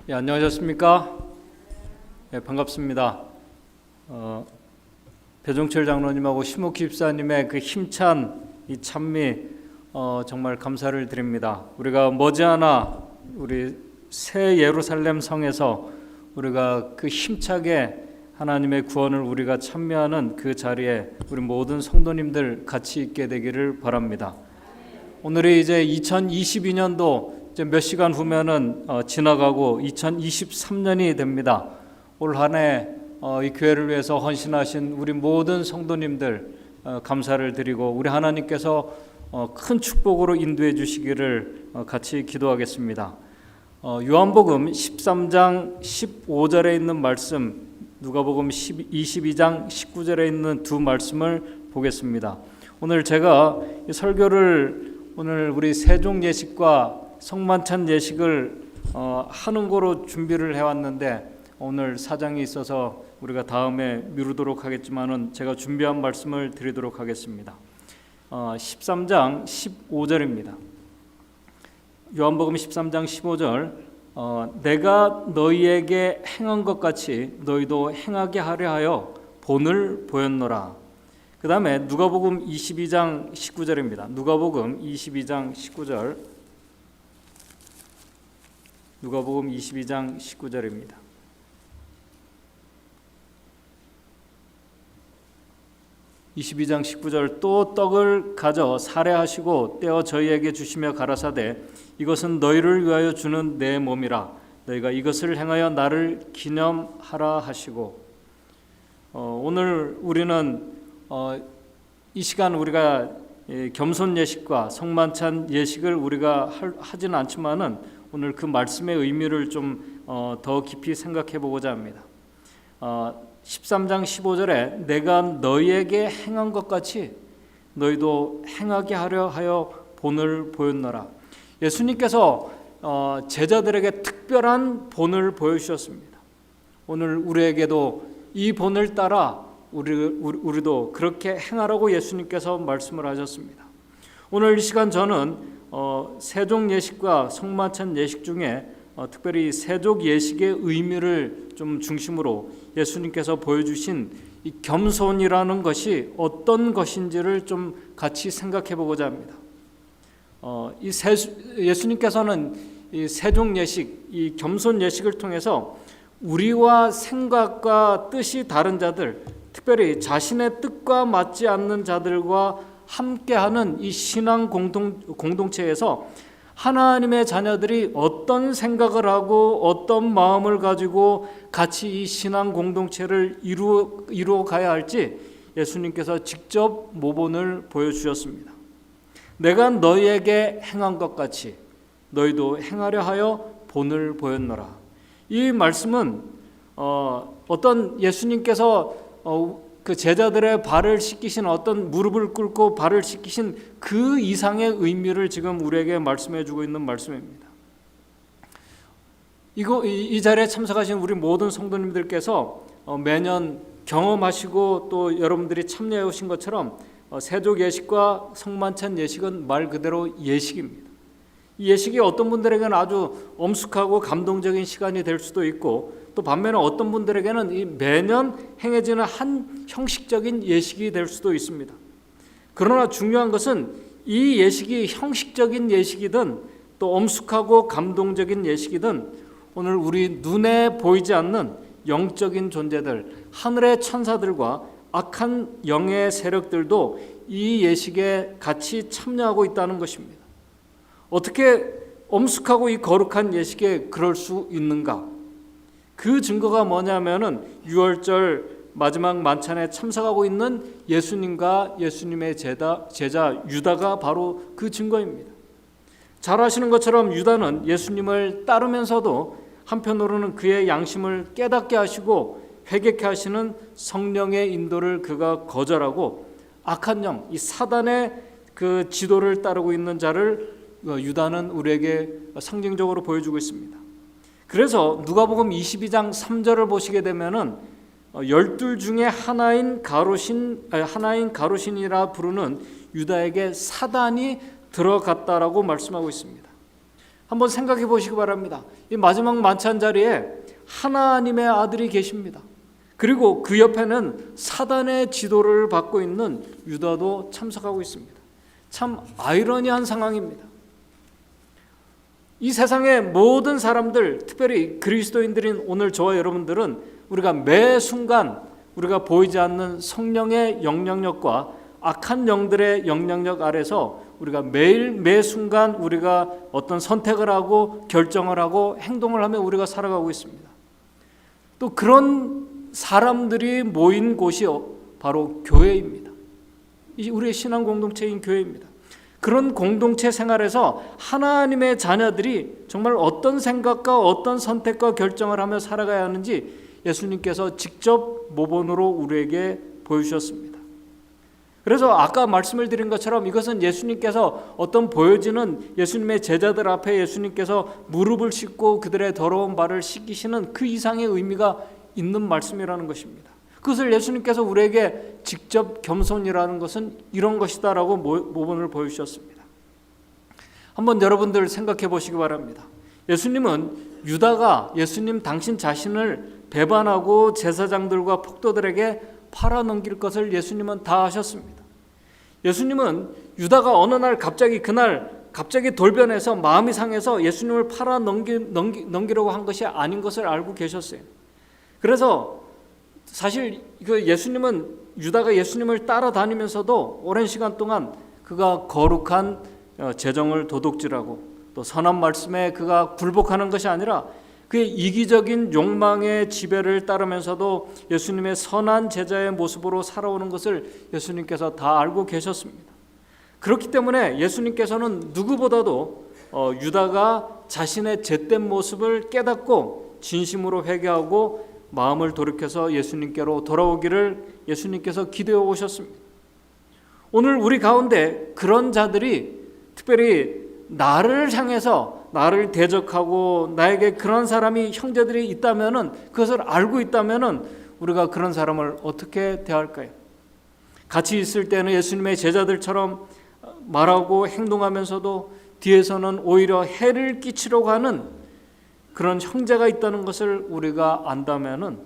안녕하셨습니까? 반갑습니다. 배종철 장로님하고 심옥희 집사님의 그 힘찬 이 찬미 정말 감사를 드립니다. 우리가 머지않아 우리 새 예루살렘 성에서 우리가 그 힘차게 하나님의 구원을 우리가 참여하는 그 자리에 우리 모든 성도님들 같이 있게 되기를 바랍니다. 오늘이 이제 2022년도 이제 몇 시간 후면은 지나가고 2023년이 됩니다. 올 한 해 이 교회를 위해서 헌신하신 우리 모든 성도님들 감사를 드리고 우리 하나님께서 큰 축복으로 인도해 주시기를 같이 기도하겠습니다. 요한복음 13장 15절에 있는 말씀, 누가복음 22장 19절에 있는 두 말씀을 보겠습니다. 오늘 제가 이 설교를 오늘 우리 세종 예식과 성만찬 예식을 하는 거로 준비를 해왔는데 오늘 사정이 있어서 우리가 다음에 미루도록 하겠지만은 제가 준비한 말씀을 드리도록 하겠습니다. 13장 15절입니다. 요한복음 13장 15절 내가 너희에게 행한 것 같이 너희도 행하게 하려 하여 본을 보였노라. 그 다음에 누가복음 22장 19절입니다. 누가복음 22장 19절 누가복음 22장 19절입니다. (22장 19절) 또 떡을 가져 살해하시고 떼어 저희에게 주시며 가라사대 이것은 너희를 위하여 주는 내 몸이라 너희가 이것을 행하여 나를 기념하라 하시고 오늘 우리는 이 시간 우리가 겸손 예식과 성만찬 예식을 우리가 하지는 않지만은 오늘 그 말씀의 의미를 좀 더 깊이 생각해 보고자 합니다. 13장 15절에 내가 너희에게 행한 것 같이 너희도 행하게 하려 하여 본을 보였노라. 예수님께서 제자들에게 특별한 본을 보여주셨습니다. 오늘 우리에게도 이 본을 따라 우리도 그렇게 행하라고 예수님께서 말씀을 하셨습니다. 오늘 이 시간 저는 세족 예식과 성만찬 예식 중에 특별히 세족 예식의 의미를 좀 중심으로 예수님께서 보여주신 이 겸손이라는 것이 어떤 것인지를 좀 같이 생각해 보고자 합니다. 예수님께서는 이 세족 예식, 이 겸손 예식을 통해서 우리와 생각과 뜻이 다른 자들, 특별히 자신의 뜻과 맞지 않는 자들과 함께하는 이 신앙 공동체에서 하나님의 자녀들이 어떤 생각을 하고 어떤 마음을 가지고 같이 이 신앙 공동체를 이루어 가야 할지 예수님께서 직접 모본을 보여주셨습니다. 내가 너희에게 행한 것 같이 너희도 행하려 하여 본을 보였노라. 이 말씀은 어떤 예수님께서 그 제자들의 발을 씻기신 어떤 무릎을 꿇고 발을 씻기신 그 이상의 의미를 지금 우리에게 말씀해 주고 있는 말씀입니다. 이 자리에 참석하신 우리 모든 성도님들께서 매년 경험하시고 또 여러분들이 참여해 오신 것처럼 세족 예식과 성만찬 예식은 말 그대로 예식입니다. 이 예식이 어떤 분들에게는 아주 엄숙하고 감동적인 시간이 될 수도 있고 또 반면에 어떤 분들에게는 이 매년 행해지는 한 형식적인 예식이 될 수도 있습니다. 그러나 중요한 것은 이 예식이 형식적인 예식이든 또 엄숙하고 감동적인 예식이든 오늘 우리 눈에 보이지 않는 영적인 존재들, 하늘의 천사들과 악한 영의 세력들도 이 예식에 같이 참여하고 있다는 것입니다. 어떻게 엄숙하고 이 거룩한 예식에 그럴 수 있는가? 그 증거가 뭐냐면은 유월절 마지막 만찬에 참석하고 있는 예수님과 예수님의 제자 유다가 바로 그 증거입니다. 잘 아시는 것처럼 유다는 예수님을 따르면서도 한편으로는 그의 양심을 깨닫게 하시고 회개케 하시는 성령의 인도를 그가 거절하고 악한 영, 이 사단의 그 지도를 따르고 있는 자를 유다는 우리에게 상징적으로 보여주고 있습니다. 그래서 누가복음 22장 3절을 보시게 되면은 12 중에 하나인 가로신이라 부르는 유다에게 사단이 들어갔다라고 말씀하고 있습니다. 한번 생각해 보시기 바랍니다. 이 마지막 만찬 자리에 하나님의 아들이 계십니다. 그리고 그 옆에는 사단의 지도를 받고 있는 유다도 참석하고 있습니다. 참 아이러니한 상황입니다. 이 세상의 모든 사람들, 특별히 그리스도인들인 오늘 저와 여러분들은 우리가 매 순간 우리가 보이지 않는 성령의 영향력과 악한 영들의 영향력 아래서 우리가 매일 매 순간 우리가 어떤 선택을 하고 결정을 하고 행동을 하며 우리가 살아가고 있습니다. 또 그런 사람들이 모인 곳이 바로 교회입니다. 우리의 신앙 공동체인 교회입니다. 그런 공동체 생활에서 하나님의 자녀들이 정말 어떤 생각과 어떤 선택과 결정을 하며 살아가야 하는지 예수님께서 직접 모본으로 우리에게 보여주셨습니다. 그래서 아까 말씀을 드린 것처럼 이것은 예수님께서 어떤 보여지는 예수님의 제자들 앞에 예수님께서 무릎을 씻고 그들의 더러운 발을 씻기시는 그 이상의 의미가 있는 말씀이라는 것입니다. 그것을 예수님께서 우리에게 직접 겸손이라는 것은 이런 것이다라고 모본을 보여주셨습니다. 한번 여러분들 생각해 보시기 바랍니다. 예수님은 유다가 예수님 당신 자신을 배반하고 제사장들과 폭도들에게 팔아넘길 것을 예수님은 다 아셨습니다. 예수님은 유다가 어느 날 갑자기 돌변해서 마음이 상해서 예수님을 팔아넘기려고 한 것이 아닌 것을 알고 계셨어요. 그래서 사실 유다가 예수님을 따라다니면서도 오랜 시간 동안 그가 거룩한 재정을 도둑질하고 또 선한 말씀에 그가 굴복하는 것이 아니라 그의 이기적인 욕망의 지배를 따르면서도 예수님의 선한 제자의 모습으로 살아오는 것을 예수님께서 다 알고 계셨습니다. 그렇기 때문에 예수님께서는 누구보다도 유다가 자신의 잿된 모습을 깨닫고 진심으로 회개하고 마음을 돌이켜서 예수님께로 돌아오기를 예수님께서 기도해 오셨습니다. 오늘 우리 가운데 그런 자들이 특별히 나를 향해서 나를 대적하고 나에게 그런 사람이 형제들이 있다면은 그것을 알고 있다면은 우리가 그런 사람을 어떻게 대할까요? 같이 있을 때는 예수님의 제자들처럼 말하고 행동하면서도 뒤에서는 오히려 해를 끼치려고 하는 그런 형제가 있다는 것을 우리가 안다면은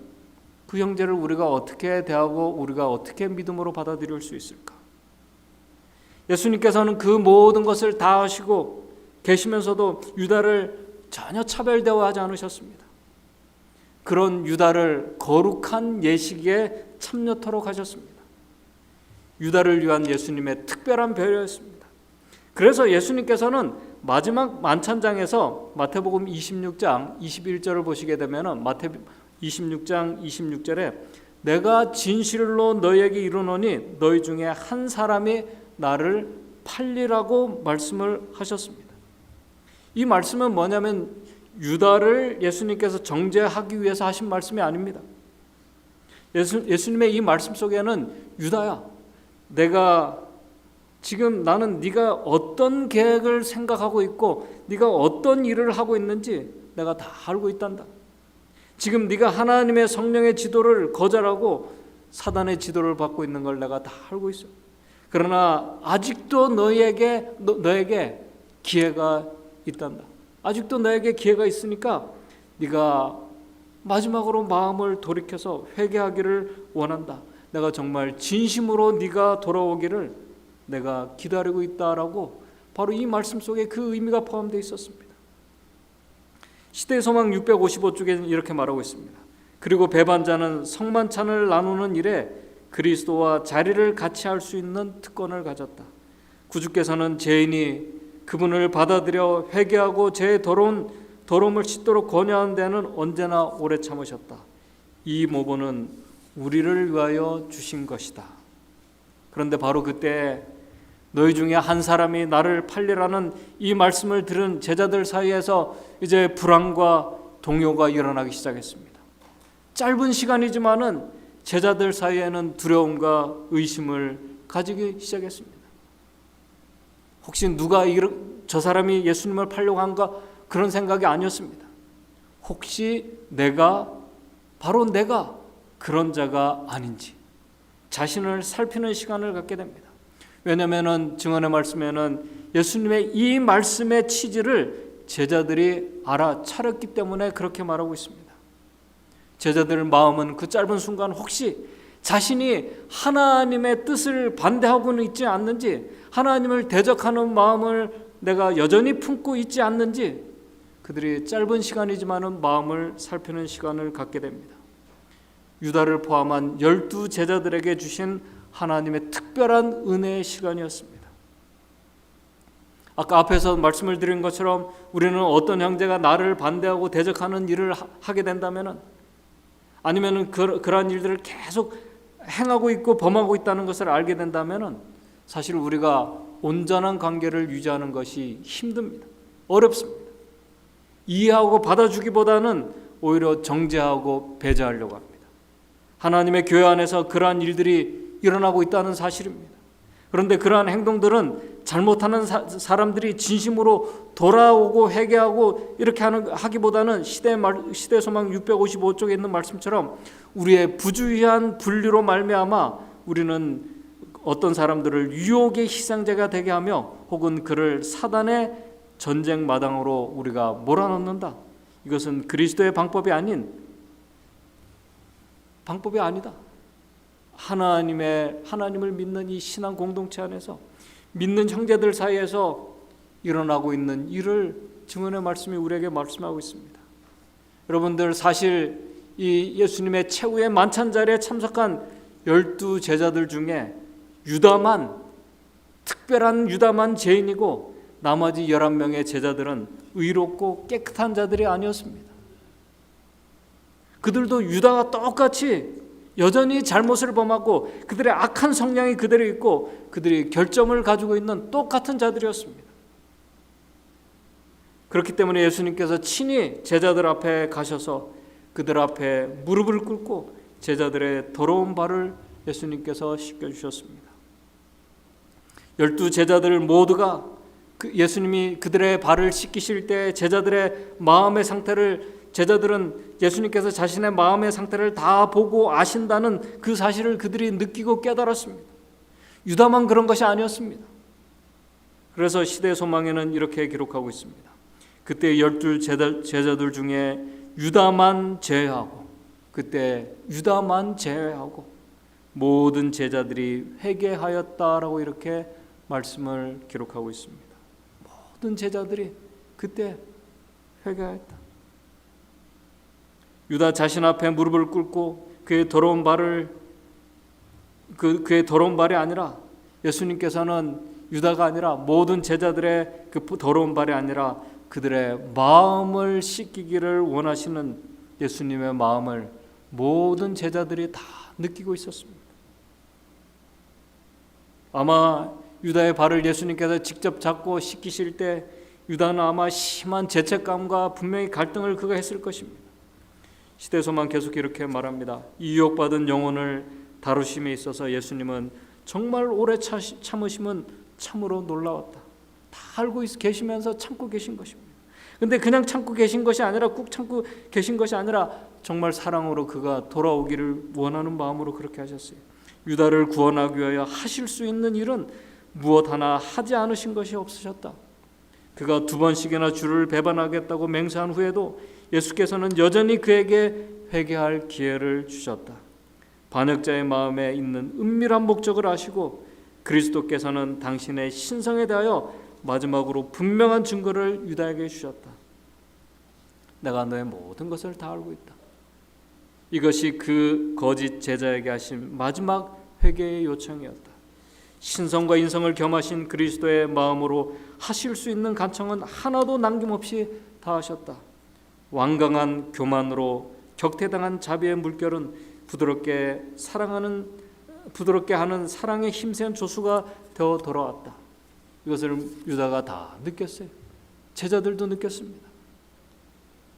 그 형제를 우리가 어떻게 대하고 우리가 어떻게 믿음으로 받아들일 수 있을까? 예수님께서는 그 모든 것을 다 하시고 계시면서도 유다를 전혀 차별 대우하지 않으셨습니다. 그런 유다를 거룩한 예식에 참여토록 하셨습니다. 유다를 위한 예수님의 특별한 배려였습니다. 그래서 예수님께서는 마지막 만찬장에서 마태복음 26장 21절을 보시게 되면 마태 26장 26절에 내가 진실로 너희에게 이르노니 너희 중에 한 사람이 나를 팔리라고 말씀을 하셨습니다. 이 말씀은 뭐냐면 유다를 예수님께서 정죄하기 위해서 하신 말씀이 아닙니다. 예수님의 이 말씀 속에는 유다야, 나는 네가 어떤 계획을 생각하고 있고 네가 어떤 일을 하고 있는지 내가 다 알고 있단다. 지금 네가 하나님의 성령의 지도를 거절하고 사단의 지도를 받고 있는 걸 내가 다 알고 있어. 그러나 아직도 너에게 기회가 있단다. 아직도 너에게 기회가 있으니까 네가 마지막으로 마음을 돌이켜서 회개하기를 원한다. 내가 정말 진심으로 네가 돌아오기를 내가 기다리고 있다라고 바로 이 말씀 속에 그 의미가 포함되어 있었습니다. 시대의 소망 655쪽에는 이렇게 말하고 있습니다. 그리고 배반자는 성만찬을 나누는 일에 그리스도와 자리를 같이 할 수 있는 특권을 가졌다. 구주께서는 죄인이 그분을 받아들여 회개하고 죄의 더러움을 씻도록 권유하는 데는 언제나 오래 참으셨다. 이 모본은 우리를 위하여 주신 것이다. 그런데 바로 그때 너희 중에 한 사람이 나를 팔리라는 이 말씀을 들은 제자들 사이에서 이제 불안과 동요가 일어나기 시작했습니다. 짧은 시간이지만은 제자들 사이에는 두려움과 의심을 가지기 시작했습니다. 혹시 누가 저 사람이 예수님을 팔려고 한가 그런 생각이 아니었습니다. 혹시 바로 내가 그런 자가 아닌지 자신을 살피는 시간을 갖게 됩니다. 왜냐하면 증언의 말씀에는 예수님의 이 말씀의 취지를 제자들이 알아차렸기 때문에 그렇게 말하고 있습니다. 제자들의 마음은 그 짧은 순간 혹시 자신이 하나님의 뜻을 반대하고는 있지 않는지, 하나님을 대적하는 마음을 내가 여전히 품고 있지 않는지 그들이 짧은 시간이지만은 마음을 살피는 시간을 갖게 됩니다. 유다를 포함한 12 제자들에게 주신 하나님의 특별한 은혜의 시간이었습니다. 아까 앞에서 말씀을 드린 것처럼 우리는 어떤 형제가 나를 반대하고 대적하는 일을 하게 된다면, 아니면 그러한 일들을 계속 행하고 있고 범하고 있다는 것을 알게 된다면 사실 우리가 온전한 관계를 유지하는 것이 힘듭니다. 어렵습니다. 이해하고 받아주기보다는 오히려 정죄하고 배제하려고 합니다. 하나님의 교회 안에서 그러한 일들이 일어나고 있다는 사실입니다. 그런데 그러한 행동들은 잘못하는 사람들이 진심으로 돌아오고 회개하고 이렇게 하기보다는 시대소망 655쪽에 있는 말씀처럼 우리의 부주의한 분리로 말미암아 우리는 어떤 사람들을 유혹의 희생자가 되게 하며 혹은 그를 사단의 전쟁 마당으로 우리가 몰아넣는다. 이것은 그리스도의 방법이 아니다. 하나님을 믿는 이 신앙 공동체 안에서 믿는 형제들 사이에서 일어나고 있는 일을 증언의 말씀이 우리에게 말씀하고 있습니다. 여러분들, 사실 이 예수님의 최후의 만찬 자리에 참석한 12 제자들 중에 특별한 유다만 죄인이고 나머지 11명의 제자들은 의롭고 깨끗한 자들이 아니었습니다. 그들도 유다와 똑같이 여전히 잘못을 범하고 그들의 악한 성향이 그대로 있고 그들이 결점을 가지고 있는 똑같은 자들이었습니다. 그렇기 때문에 예수님께서 친히 제자들 앞에 가셔서 그들 앞에 무릎을 꿇고 제자들의 더러운 발을 예수님께서 씻겨주셨습니다. 12 제자들 모두가 예수님이 그들의 발을 씻기실 때 제자들은 예수님께서 자신의 마음의 상태를 다 보고 아신다는 그 사실을 그들이 느끼고 깨달았습니다. 유다만 그런 것이 아니었습니다. 그래서 시대 소망에는 이렇게 기록하고 있습니다. 그때 12 제자들 중에 유다만 제외하고 모든 제자들이 회개하였다라고 이렇게 말씀을 기록하고 있습니다. 모든 제자들이 그때 회개하였다. 유다 자신 앞에 무릎을 꿇고 그의 더러운 발이 아니라, 예수님께서는 유다가 아니라 모든 제자들의 그 더러운 발이 아니라 그들의 마음을 씻기기를 원하시는 예수님의 마음을 모든 제자들이 다 느끼고 있었습니다. 아마 유다의 발을 예수님께서 직접 잡고 씻기실 때 유다는 아마 심한 죄책감과 분명히 갈등을 그가 했을 것입니다. 시대소망 계속 이렇게 말합니다. 이 유혹받은 영혼을 다루심에 있어서 예수님은 정말 오래 참으심은 참으로 놀라웠다. 다 알고 계시면서 참고 계신 것입니다. 근데 그냥 참고 계신 것이 아니라, 꾹 참고 계신 것이 아니라 정말 사랑으로 그가 돌아오기를 원하는 마음으로 그렇게 하셨어요. 유다를 구원하기 위하여 하실 수 있는 일은 무엇 하나 하지 않으신 것이 없으셨다. 그가 2번씩이나 주를 배반하겠다고 맹세한 후에도 예수께서는 여전히 그에게 회개할 기회를 주셨다. 반역자의 마음에 있는 은밀한 목적을 아시고 그리스도께서는 당신의 신성에 대하여 마지막으로 분명한 증거를 유다에게 주셨다. 내가 너의 모든 것을 다 알고 있다. 이것이 그 거짓 제자에게 하신 마지막 회개의 요청이었다. 신성과 인성을 겸하신 그리스도의 마음으로 하실 수 있는 간청은 하나도 남김없이 다 하셨다. 완강한 교만으로 격퇴당한 자비의 물결은 부드럽게 하는 사랑의 힘센 조수가 되어 돌아왔다. 이것을 유다가 다 느꼈어요. 제자들도 느꼈습니다.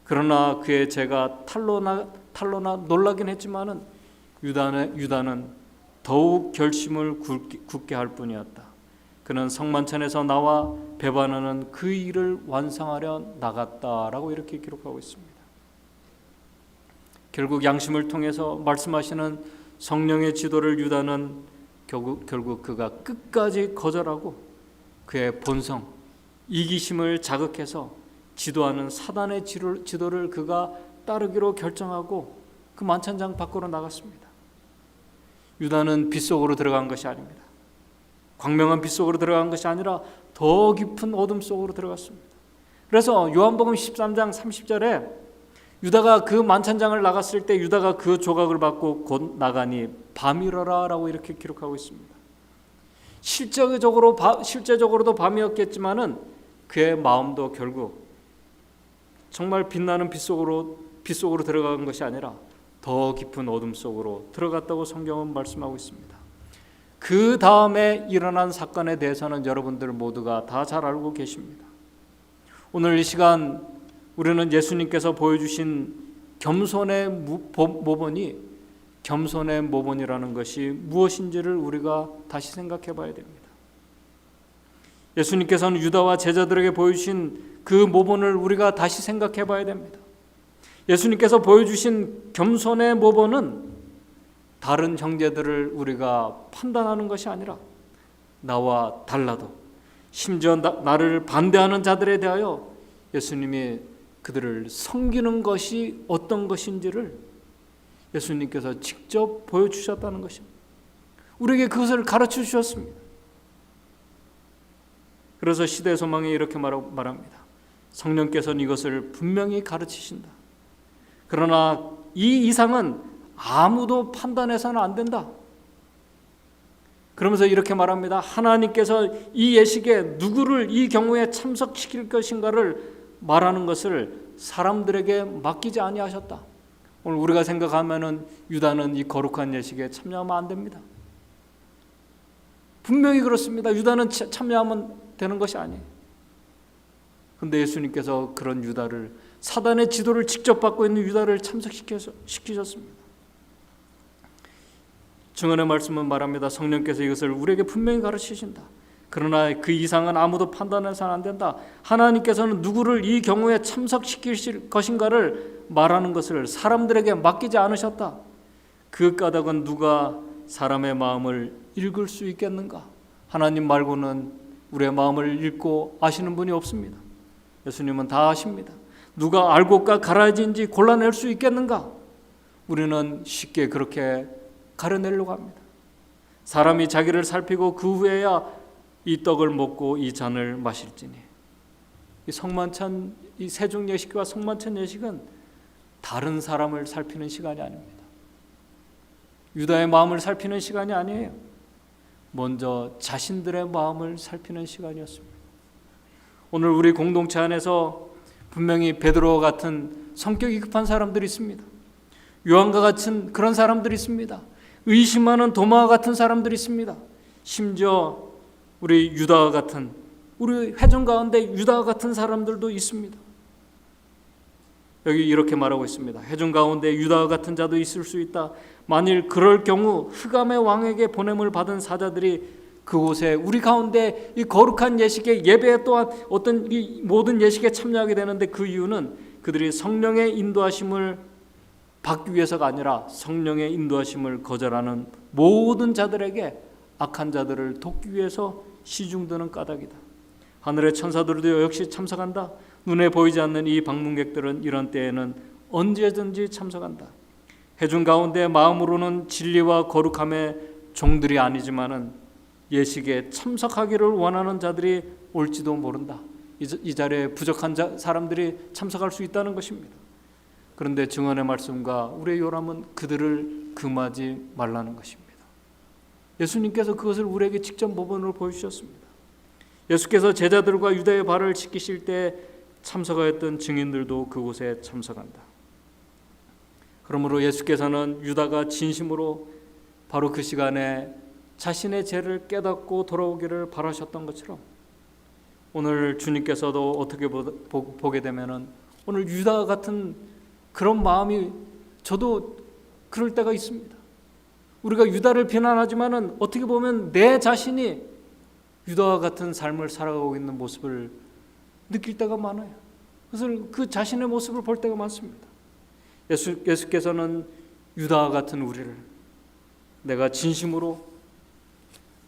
그러나 그의 죄가 탄로나 놀라긴 했지만은 유다는 더욱 결심을 굳게 할 뿐이었다. 그는 성만찬에서 나와 배반하는 그 일을 완성하려 나갔다라고 이렇게 기록하고 있습니다. 결국 양심을 통해서 말씀하시는 성령의 지도를 유다는 결국 그가 끝까지 거절하고 그의 본성, 이기심을 자극해서 지도하는 사단의 지도를 그가 따르기로 결정하고 그 만찬장 밖으로 나갔습니다. 유다는 빛 속으로 들어간 것이 아닙니다. 광명한 빛 속으로 들어간 것이 아니라 더 깊은 어둠 속으로 들어갔습니다. 그래서 요한복음 13장 30절에 유다가 그 만찬장을 나갔을 때 유다가 그 조각을 받고 곧 나가니 밤이러라 라고 이렇게 기록하고 있습니다. 실제적으로도 밤이었겠지만은 그의 마음도 결국 정말 빛나는 빛 속으로 들어간 것이 아니라 더 깊은 어둠 속으로 들어갔다고 성경은 말씀하고 있습니다. 그 다음에 일어난 사건에 대해서는 여러분들 모두가 다 잘 알고 계십니다. 오늘 이 시간 우리는 예수님께서 보여주신 겸손의 모본이라는 것이 무엇인지를 우리가 다시 생각해 봐야 됩니다. 예수님께서는 유다와 제자들에게 보여주신 그 모본을 우리가 다시 생각해 봐야 됩니다. 예수님께서 보여주신 겸손의 모본은 다른 형제들을 우리가 판단하는 것이 아니라 나와 달라도 심지어 나를 반대하는 자들에 대하여 예수님이 그들을 섬기는 것이 어떤 것인지를 예수님께서 직접 보여주셨다는 것입니다. 우리에게 그것을 가르쳐 주셨습니다. 그래서 시대의 소망이 이렇게 말합니다. 성령께서는 이것을 분명히 가르치신다. 그러나 이 이상은 아무도 판단해서는 안 된다. 그러면서 이렇게 말합니다. 하나님께서 이 예식에 누구를 이 경우에 참석시킬 것인가를 말하는 것을 사람들에게 맡기지 아니하셨다. 오늘 우리가 생각하면은 유다는 이 거룩한 예식에 참여하면 안 됩니다. 분명히 그렇습니다. 유다는 참여하면 되는 것이 아니에요. 그런데 예수님께서 그런 유다를, 사단의 지도를 직접 받고 있는 유다를 참석시키셨습니다. 증언의 말씀은 말합니다. 성령께서 이것을 우리에게 분명히 가르치신다. 그러나 그 이상은 아무도 판단해서는 안 된다. 하나님께서는 누구를 이 경우에 참석시킬 것인가를 말하는 것을 사람들에게 맡기지 않으셨다. 그 까닭은 누가 사람의 마음을 읽을 수 있겠는가? 하나님 말고는 우리의 마음을 읽고 아시는 분이 없습니다. 예수님은 다 아십니다. 누가 알고까 가라지인지 골라낼 수 있겠는가? 우리는 쉽게 그렇게 가려내려고 합니다. 사람이 자기를 살피고 그 후에야 이 떡을 먹고 이 잔을 마실지니. 이 성만찬, 이 세종 예식과 성만찬 예식은 다른 사람을 살피는 시간이 아닙니다. 유다의 마음을 살피는 시간이 아니에요. 먼저 자신들의 마음을 살피는 시간이었습니다. 오늘 우리 공동체 안에서 분명히 베드로 같은 성격이 급한 사람들이 있습니다. 요한과 같은 그런 사람들이 있습니다. 의심하는 도마와 같은 사람들이 있습니다. 심지어 우리 유다와 같은, 우리 회중 가운데 유다와 같은 사람들도 있습니다. 여기 이렇게 말하고 있습니다. 회중 가운데 유다와 같은 자도 있을 수 있다. 만일 그럴 경우 흑암의 왕에게 보냄을 받은 사자들이 그곳에 우리 가운데 이 거룩한 예식의 예배 또한 어떤 이 모든 예식에 참여하게 되는데 그 이유는 그들이 성령의 인도하심을 받기 위해서가 아니라 성령의 인도하심을 거절하는 모든 자들에게 악한 자들을 돕기 위해서 시중드는 까닭이다. 하늘의 천사들도 역시 참석한다. 눈에 보이지 않는 이 방문객들은 이런 때에는 언제든지 참석한다. 회중 가운데 마음으로는 진리와 거룩함의 종들이 아니지만은 예식에 참석하기를 원하는 자들이 올지도 모른다. 이 자리에 부족한 사람들이 참석할 수 있다는 것입니다. 그런데 증언의 말씀과 우리의 요람은 그들을 금하지 말라는 것입니다. 예수님께서 그것을 우리에게 직접 모본으로 보여주셨습니다. 예수께서 제자들과 유대의 발을 씻기실 때 참석하였던 증인들도 그곳에 참석한다. 그러므로 예수께서는 유다가 진심으로 바로 그 시간에 자신의 죄를 깨닫고 돌아오기를 바라셨던 것처럼 오늘 주님께서도 어떻게 보게 되면은 오늘 유다 같은 그런 마음이 저도 그럴 때가 있습니다. 우리가 유다를 비난하지만은 어떻게 보면 내 자신이 유다와 같은 삶을 살아가고 있는 모습을 느낄 때가 많아요. 그래서 그 자신의 모습을 볼 때가 많습니다. 예수께서는 유다와 같은 우리를 내가 진심으로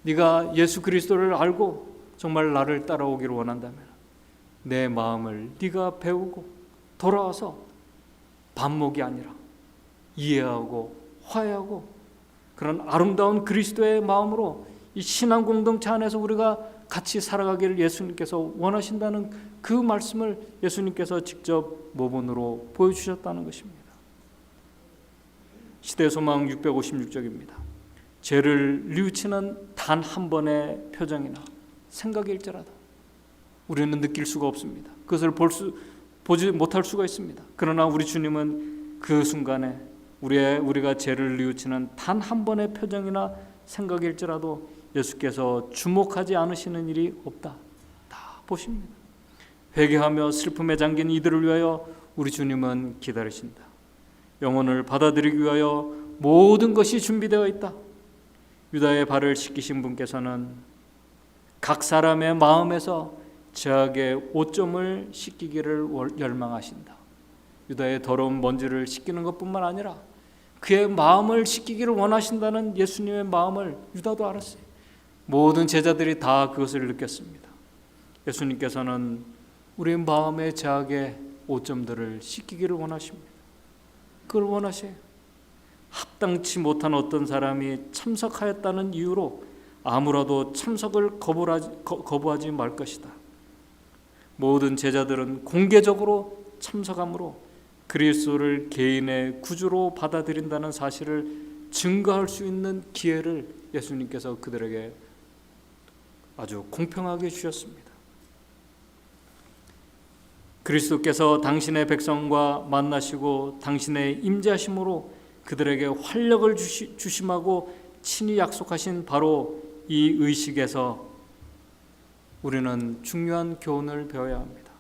네가 예수 그리스도를 알고 정말 나를 따라오기를 원한다면 내 마음을 네가 배우고 돌아와서 반목이 아니라 이해하고 화해하고 그런 아름다운 그리스도의 마음으로 이 신앙 공동체 안에서 우리가 같이 살아가기를 예수님께서 원하신다는 그 말씀을 예수님께서 직접 모본으로 보여주셨다는 것입니다. 시대소망 656쪽입니다. 죄를 뉘우치는 단 한 번의 표정이나 생각일지라도 우리는 느낄 수가 없습니다. 그것을 보지 못할 수가 있습니다. 그러나 우리 주님은 그 순간에 우리가 죄를 뉘우치는 단 한 번의 표정이나 생각일지라도 예수께서 주목하지 않으시는 일이 없다. 다 보십니다. 회개하며 슬픔에 잠긴 이들을 위하여 우리 주님은 기다리신다. 영혼을 받아들이기 위하여 모든 것이 준비되어 있다. 유다의 발을 씻기신 분께서는 각 사람의 마음에서 죄악의 오점을 씻기기를 열망하신다. 유다의 더러운 먼지를 씻기는 것뿐만 아니라 그의 마음을 씻기기를 원하신다는 예수님의 마음을 유다도 알았어요. 모든 제자들이 다 그것을 느꼈습니다. 예수님께서는 우리의 마음의 죄악의 오점들을 씻기기를 원하십니다. 그걸 원하셔요. 합당치 못한 어떤 사람이 참석하였다는 이유로 아무라도 참석을 거부하지 말 것이다. 모든 제자들은 공개적으로 참석함으로 그리스도를 개인의 구주로 받아들인다는 사실을 증거할 수 있는 기회를 예수님께서 그들에게 아주 공평하게 주셨습니다. 그리스도께서 당신의 백성과 만나시고 당신의 임재하심으로 그들에게 활력을 주심하고 친히 약속하신 바로 이 의식에서 우리는 중요한 교훈을 배워야 합니다.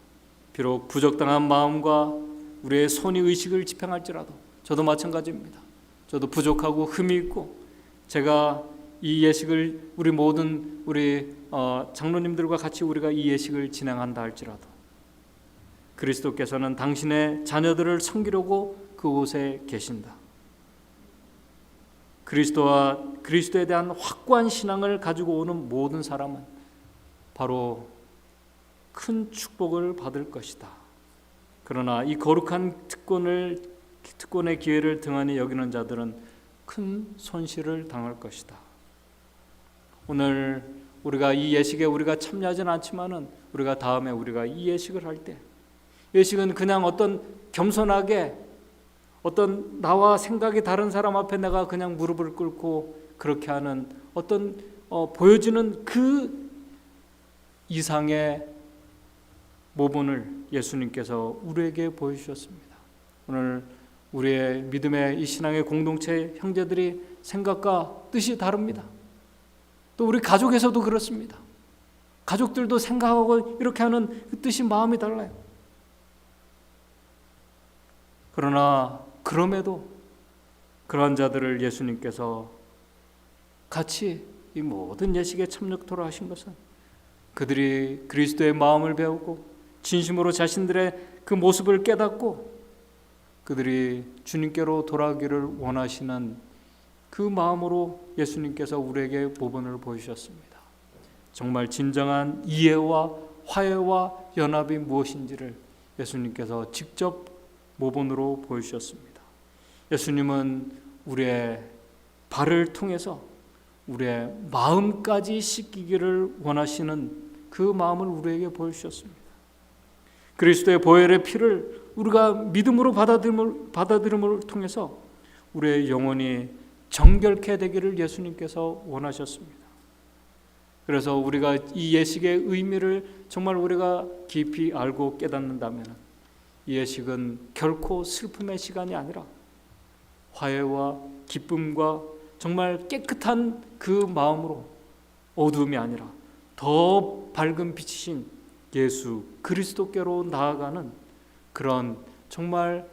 비록 부적당한 마음과 우리의 손이 의식을 집행할지라도 저도 마찬가지입니다. 저도 부족하고 흠이 있고 제가 이 예식을 우리 장로님들과 같이 우리가 이 예식을 진행한다 할지라도 그리스도께서는 당신의 자녀들을 섬기려고 그곳에 계신다. 그리스도에 대한 확고한 신앙을 가지고 오는 모든 사람은 바로 큰 축복을 받을 것이다. 그러나 이 거룩한 특권의 기회를 등한히 여기는 자들은 큰 손실을 당할 것이다. 오늘 우리가 이 예식에 우리가 참여하지는 않지만은 우리가 다음에 우리가 이 예식을 할 때 예식은 그냥 어떤 겸손하게 어떤 나와 생각이 다른 사람 앞에 내가 그냥 무릎을 꿇고 그렇게 하는 어떤 보여지는 그 이상의 모본을 예수님께서 우리에게 보여주셨습니다. 오늘 우리의 믿음의 이 신앙의 공동체 형제들이 생각과 뜻이 다릅니다. 또 우리 가족에서도 그렇습니다. 가족들도 생각하고 이렇게 하는 그 뜻이 마음이 달라요. 그러나 그럼에도 그러한 자들을 예수님께서 같이 이 모든 예식에 참여토록 하신 것은 그들이 그리스도의 마음을 배우고 진심으로 자신들의 그 모습을 깨닫고 그들이 주님께로 돌아가기를 원하시는 그 마음으로 예수님께서 우리에게 모본을 보여주셨습니다. 정말 진정한 이해와 화해와 연합이 무엇인지를 예수님께서 직접 모본으로 보여주셨습니다. 예수님은 우리의 발을 통해서 우리의 마음까지 씻기기를 원하시는 그 마음을 우리에게 보여주셨습니다. 그리스도의 보혈의 피를 우리가 믿음으로 받아들임을 통해서 우리의 영혼이 정결케 되기를 예수님께서 원하셨습니다. 그래서 우리가 이 예식의 의미를 정말 우리가 깊이 알고 깨닫는다면 이 예식은 결코 슬픔의 시간이 아니라 화해와 기쁨과 정말 깨끗한 그 마음으로 어두움이 아니라 더 밝은 빛이신 예수 그리스도께로 나아가는 그런 정말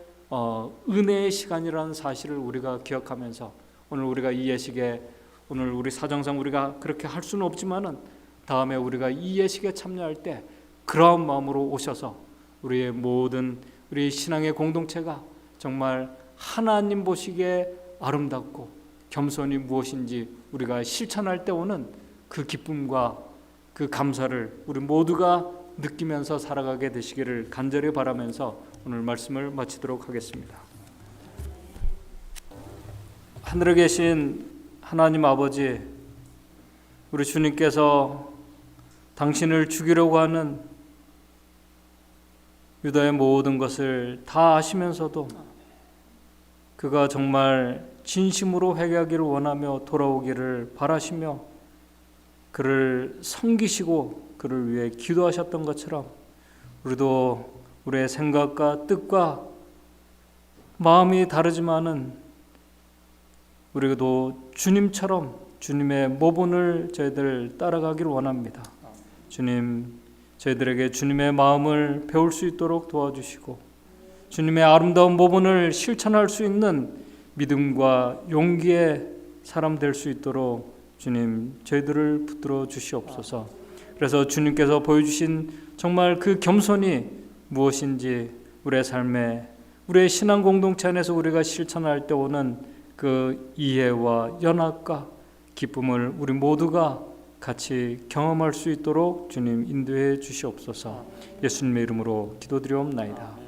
은혜의 시간이라는 사실을 우리가 기억하면서 오늘 우리가 이 예식에 오늘 우리 사정상 우리가 그렇게 할 수는 없지만은 다음에 우리가 이 예식에 참여할 때 그러한 마음으로 오셔서 우리의 모든 우리 신앙의 공동체가 정말 하나님 보시기에 아름답고 겸손이 무엇인지 우리가 실천할 때 오는 그 기쁨과 그 감사를 우리 모두가 느끼면서 살아가게 되시기를 간절히 바라면서 오늘 말씀을 마치도록 하겠습니다. 하늘에 계신 하나님 아버지, 우리 주님께서 당신을 죽이려고 하는 유다의 모든 것을 다 아시면서도 그가 정말 진심으로 회개하기를 원하며 돌아오기를 바라시며 그를 섬기시고 그를 위해 기도하셨던 것처럼 우리도 우리의 생각과 뜻과 마음이 다르지만은 우리도 주님처럼 주님의 모본을 저희들 따라가기를 원합니다. 주님, 저희들에게 주님의 마음을 배울 수 있도록 도와주시고 주님의 아름다운 모본을 실천할 수 있는 믿음과 용기의 사람 될 수 있도록 주님, 저희들을 붙들어 주시옵소서. 그래서 주님께서 보여주신 정말 그 겸손이 무엇인지 우리의 삶에, 우리의 신앙 공동체 안에서 우리가 실천할 때 오는 그 이해와 연합과 기쁨을 우리 모두가 같이 경험할 수 있도록 주님 인도해 주시옵소서. 예수님의 이름으로 기도드리옵나이다.